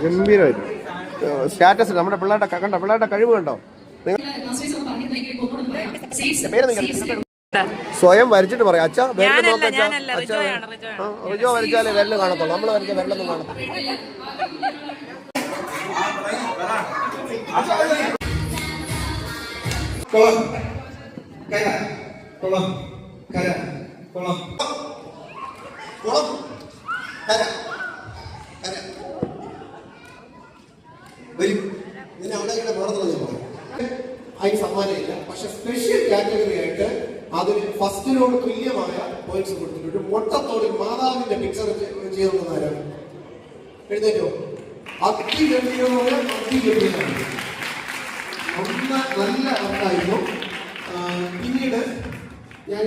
ഗംഭീരമായിട്ട് സ്റ്റാറ്റസ് നമ്മുടെ പിള്ളേരുടെ കഴിവ് കണ്ടോ? സ്വയം വരച്ചിട്ട് പറയാം. അച്ഛാ റിജോ വരച്ചാലേ വിരല് കാണത്തുള്ളൂ, നമ്മൾ വരച്ച വിരലൊന്നും കാണത്തില്ല. അതിന് സമ്മാനമില്ല, പക്ഷെ സ്പെഷ്യൽ കാറ്റഗറി ആയിട്ട് അതിന് ഫസ്റ്റിനോട് തുല്യമായ പോയിന്റ്സ് കൊടുത്തിട്ടുണ്ട്. മുട്ടത്തോട് മാതാവിന്റെ പിക്ചർ ചെയ്യുന്നതാരാണ്? എഴുന്നേറ്റോ? അതിഗംഭീരമായ അതിഗംഭീരമാണ്. നല്ല അർത്ഥമായിരുന്നു. പിന്നീട് ഞാൻ